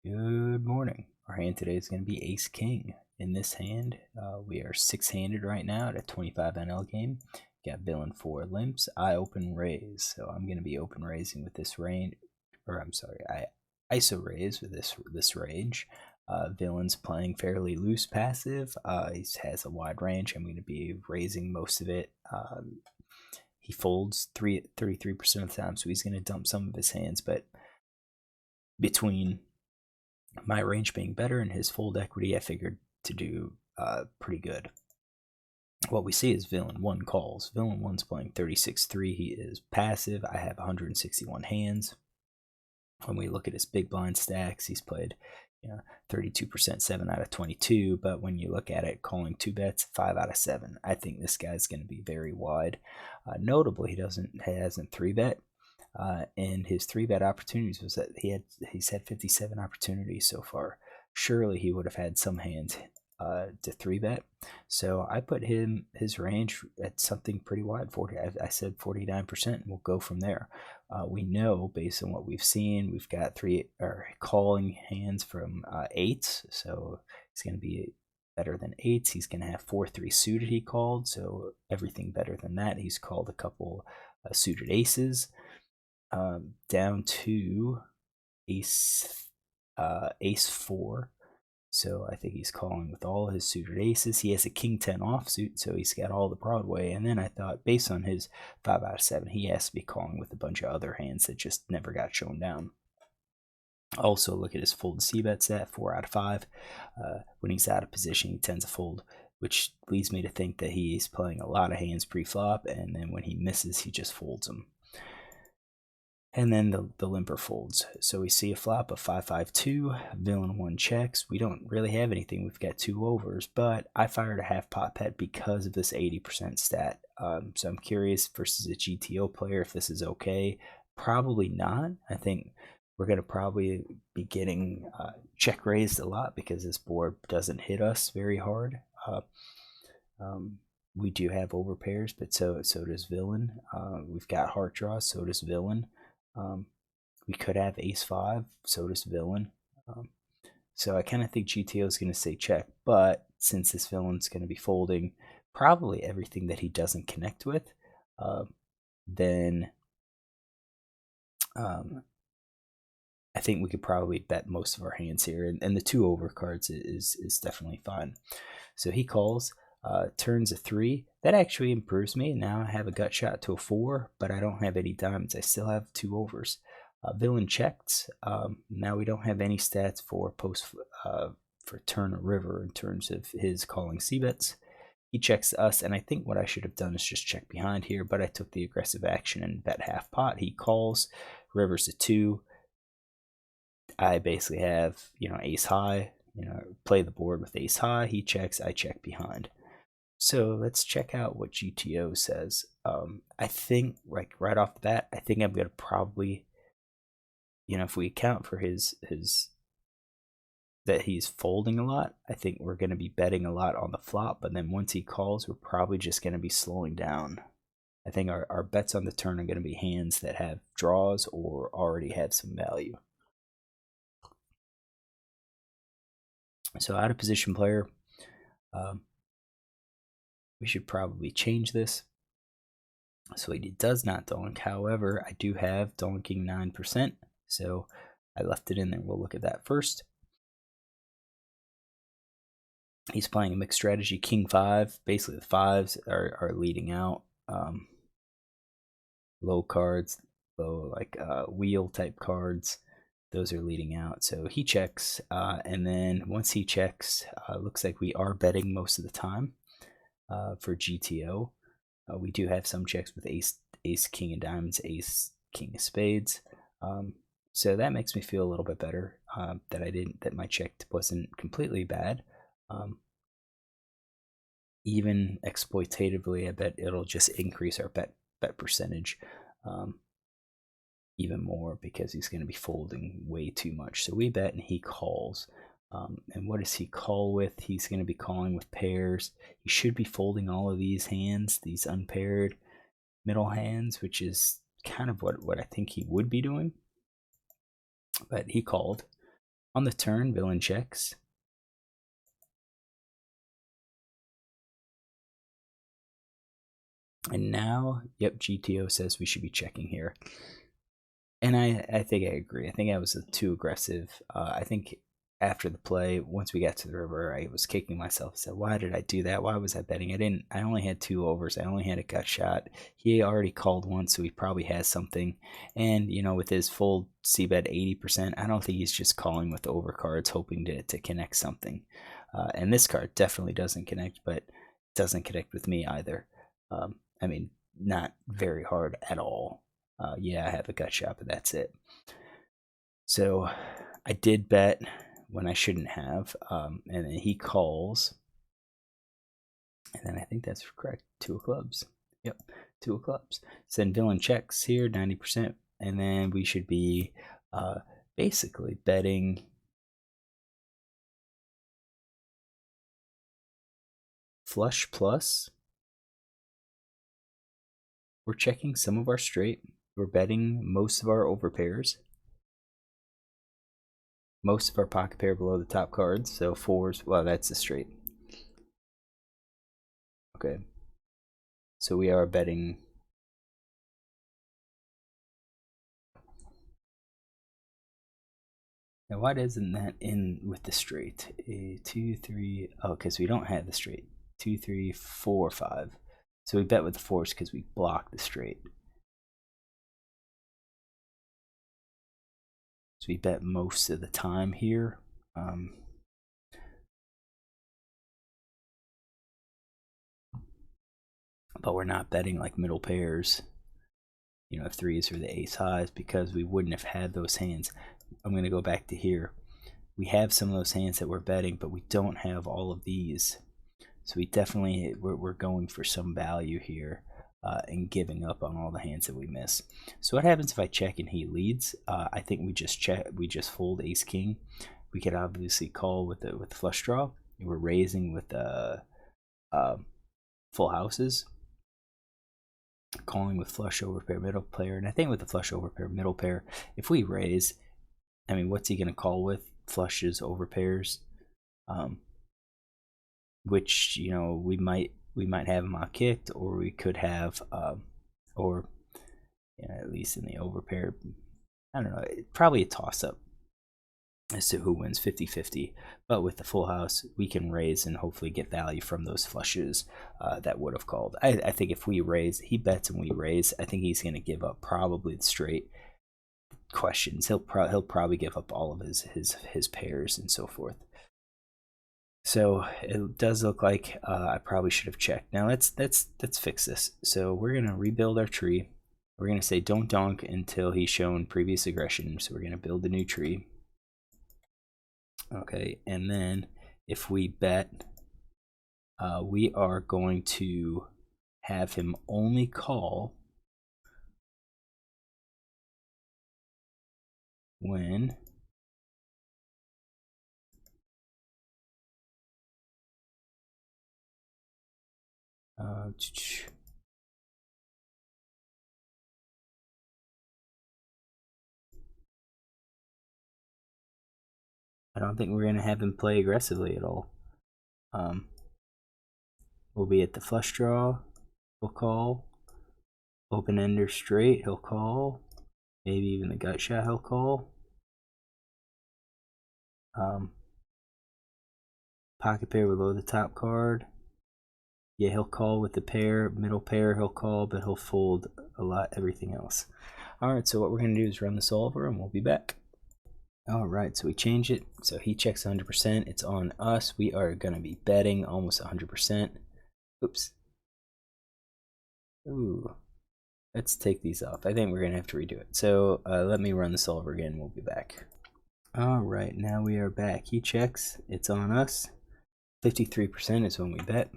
Good morning. Our hand today is going to be Ace King. In this hand, we are six-handed right now at a 25 NL game. Got villain 4 limps. I open raise, so I'm going to be open raising with this range, or I'm sorry, I ISO raise with this range. Villain's playing fairly loose passive. He has a wide range. I'm going to be raising most of it. He folds 33% of the time, so he's going to dump some of his hands, but between my range being better and his fold equity, I figured to do pretty good. What we see is villain 1 calls. Villain 1's playing 36-3. He is passive. I have 161 hands. When we look at his big blind stacks, he's played 32%, 7 out of 22. But when you look at it, calling 2 bets, 5 out of 7. I think this guy's going to be very wide. Notably, he hasn't 3-bet. And his 3-bet opportunities was that he's had 57 opportunities so far. Surely he would have had some hands to 3-bet. So I put his range at something pretty wide. 40. I said 49%. And we'll go from there. We know based on what we've seen, we've got calling hands from 8s. So it's going to be better than 8s. He's going to have 4-3 suited he called. So everything better than that. He's called a couple suited aces. Down to ace 4. So I think he's calling with all his suited aces. He has a king 10 offsuit, so he's got all the Broadway. And then I thought, based on his 5 out of 7, he has to be calling with a bunch of other hands that just never got shown down. Also, look at his fold c-bet set, 4 out of 5. When he's out of position, he tends to fold, which leads me to think that he's playing a lot of hands pre-flop, and then when he misses, he just folds them. And then the limper folds. So we see a flop of 5-5-2, villain 1 checks. We don't really have anything. We've got 2 overs, but I fired a half pot bet because of this 80% stat. So I'm curious versus a GTO player if this is okay. Probably not. I think we're going to probably be getting check raised a lot because this board doesn't hit us very hard. We do have overpairs, but so does villain. We've got heart draws, so does villain. We could have ace 5, so does villain. So I kind of think GTO is going to say check, but since this villain's going to be folding probably everything that he doesn't connect with, then I think we could probably bet most of our hands here, and the 2 over cards is definitely fine. So he calls, turns a 3. That actually improves me. Now I have a gut shot to a 4, but I don't have any diamonds. I still have 2 overs. Villain checked. Now we don't have any stats for for turn or river in terms of his calling c-bets. He checks us, and I think what I should have done is just check behind here, but I took the aggressive action and bet half pot. He calls, river's a 2. I basically have, ace high, play the board with ace high. He checks, I check behind. So let's check out what GTO says. I think, like right off the bat, I think I'm gonna probably, if we account for his that he's folding a lot, I think we're gonna be betting a lot on the flop. But then once he calls, we're probably just gonna be slowing down. I think our bets on the turn are gonna be hands that have draws or already have some value. So out of position player, we should probably change this. So he does not donk. However, I do have donking 9%. So I left it in there. We'll look at that first. He's playing a mixed strategy, king 5. Basically, the 5s are leading out. Low cards, low like wheel type cards, those are leading out. So he checks, and then once he checks, looks like we are betting most of the time for GTO. We do have some checks with ace, king of diamonds, ace, king of spades. So that makes me feel a little bit better that my check wasn't completely bad. Even exploitatively, I bet it'll just increase our bet percentage even more because he's going to be folding way too much. So we bet and he calls. And what does he call with? He's going to be calling with pairs. He should be folding all of these hands, these unpaired middle hands, which is kind of what I think he would be doing. But he called. On the turn, villain checks. And now, yep, GTO says we should be checking here. And I think I agree. I think I was too aggressive. I think after the play, once we got to the river, I was kicking myself. I said, why did I do that? Why was I betting? I only had 2 overs. I only had a gut shot. He already called one, so he probably has something. And, you know, with his full c-bet 80%, I don't think he's just calling with overcards, hoping to connect something. And this card definitely doesn't connect, but doesn't connect with me either. I mean, not very hard at all. Yeah, I have a gut shot, but that's it. So I did bet when I shouldn't have, and then he calls, and then I think that's correct. 2 of clubs. Yep, 2 of clubs. So then villain checks here, 90%, and then we should be basically betting flush plus. We're checking some of our straight. We're betting most of our overpairs. Most of our pocket pair below the top cards, so 4s. Well, that's a straight. Okay. So we are betting. Now, why isn't that in with the straight? 2, 3. Oh, because we don't have the straight. 2, 3, 4, 5. So we bet with the 4s because we block the straight. So we bet most of the time here. But we're not betting like middle pairs, you know, 3s or the ace highs, because we wouldn't have had those hands. I'm going to go back to here. We have some of those hands that we're betting, but we don't have all of these. So we definitely, we're going for some value here and giving up on all the hands that we miss. So what happens if I check and he leads? I think we just check, we just fold ace king. We could obviously call with the flush draw. We're raising with full houses. Calling with flush overpair middle pair, and I think with the flush overpair middle pair, if we raise, I mean, what's he going to call with? Flushes overpairs, which, you know, we might have him out kicked, or we could have, or, you know, at least in the overpair, I don't know, probably a toss up as to who wins 50-50. But with the full house, we can raise and hopefully get value from those flushes that would have called. I think if we raise, he bets and we raise, I think he's going to give up probably the straight questions. He'll probably give up all of his pairs and so forth. So it does look like I probably should have checked. Now let's fix this. So we're going to rebuild our tree. We're going to say don't donk until he's shown previous aggression. So we're going to build a new tree. Okay, and then if we bet, we are going to have him only call when I don't think we're going to have him play aggressively at all. We'll be at the flush draw, he'll call. Open ender straight, he'll call. Maybe even the gut shot, he'll call. Pocket pair below the top card. Yeah, he'll call with the pair. Middle pair, he'll call, but he'll fold a lot, everything else. All right, so what we're going to do is run the solver, and we'll be back. All right, so we change it. So he checks 100%. It's on us. We are going to be betting almost 100%. Oops. Ooh. Let's take these off. I think we're going to have to redo it. So let me run the solver again. We'll be back. All right, now we are back. He checks. It's on us. 53% is when we bet.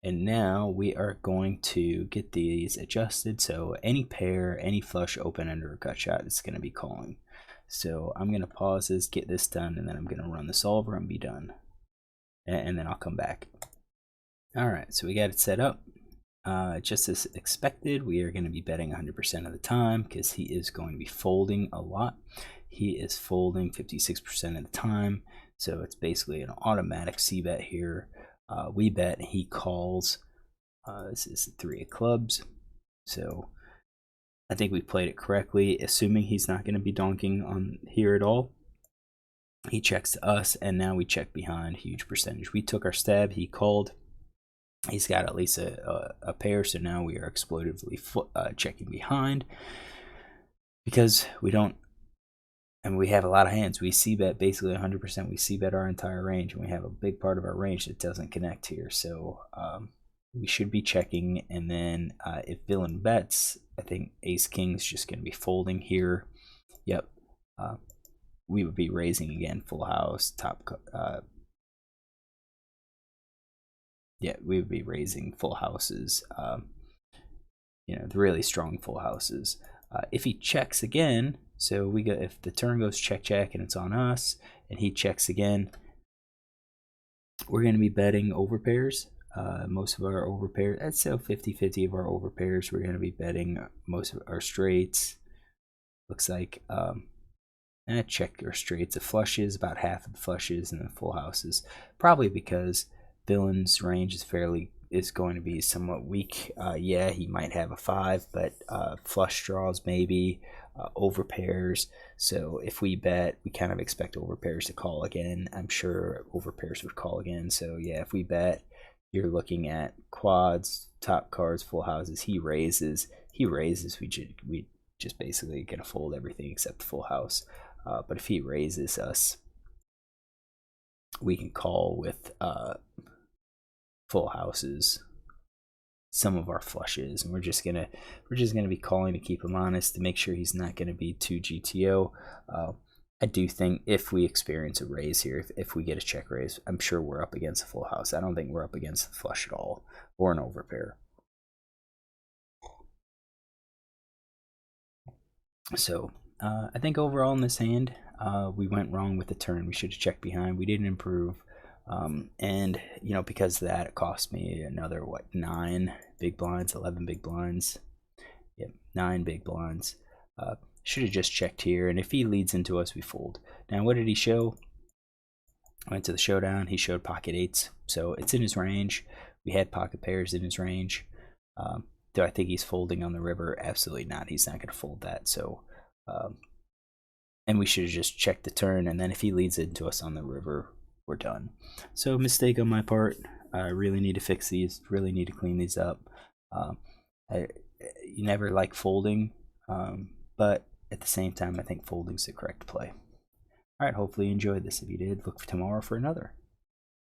And now we are going to get these adjusted. So any pair, any flush, open ender, or gut shot, it's going to be calling. So I'm going to pause this, get this done, and then I'm going to run the solver and be done. And then I'll come back. All right, so we got it set up. Just as expected, we are going to be betting 100% of the time because he is going to be folding a lot. he is folding 56% of the time. So it's basically an automatic c-bet here. We bet, he calls. This is the 3 of clubs. So I think we played it correctly, assuming he's not going to be donking on here at all. He checks to us, and now we check behind, huge percentage. We took our stab, he called. He's got at least a pair, so now we are exploitively checking behind. Because we don't, and we have a lot of hands. We c-bet basically 100%. We c-bet our entire range, and we have a big part of our range that doesn't connect here. So we should be checking, and then if villain bets, I think ace king is just going to be folding here. Yep. We would be raising again, full house, top. Yeah, we would be raising full houses. You know, the really strong full houses. If he checks again, so we go, if the turn goes check check and it's on us, and he checks again, we're going to be betting over pairs. Most of our over pairs, I'd say 50-50 of our over pairs, we're going to be betting most of our straights. Looks like check your straights. The flushes, about half of the flushes, and the full houses, probably because villain's range is going to be somewhat weak. Yeah, he might have a 5, but flush draws maybe, over pairs. So if we bet, we kind of expect over pairs to call again. I'm sure over pairs would call again. So yeah, if we bet, you're looking at quads, top cards, full houses. He raises. We just basically gonna fold everything except the full house. But if he raises us, we can call with full houses, some of our flushes, and we're just gonna be calling to keep him honest, to make sure he's not gonna be too GTO. I do think if we experience a raise here, if we get a check raise, I'm sure we're up against a full house. I don't think we're up against the flush at all, or an overpair. So I think overall in this hand, we went wrong with the turn. We should have checked behind. We didn't improve. And you know, because of that, it cost me another 9 big blinds, 11 big blinds. Yep, 9 big blinds. Should have just checked here, and if he leads into us, we fold. Now, what did he show? Went to the showdown. He showed pocket 8s, so it's in his range. We had pocket pairs in his range. Do I think he's folding on the river? Absolutely not. He's not going to fold that. So, and we should have just checked the turn, and then if he leads into us on the river, we're done. So mistake on my part. I really need to fix these. Really need to clean these up. You never like folding, but at the same time, I think folding's the correct play. All right, hopefully you enjoyed this. If you did, look for tomorrow for another.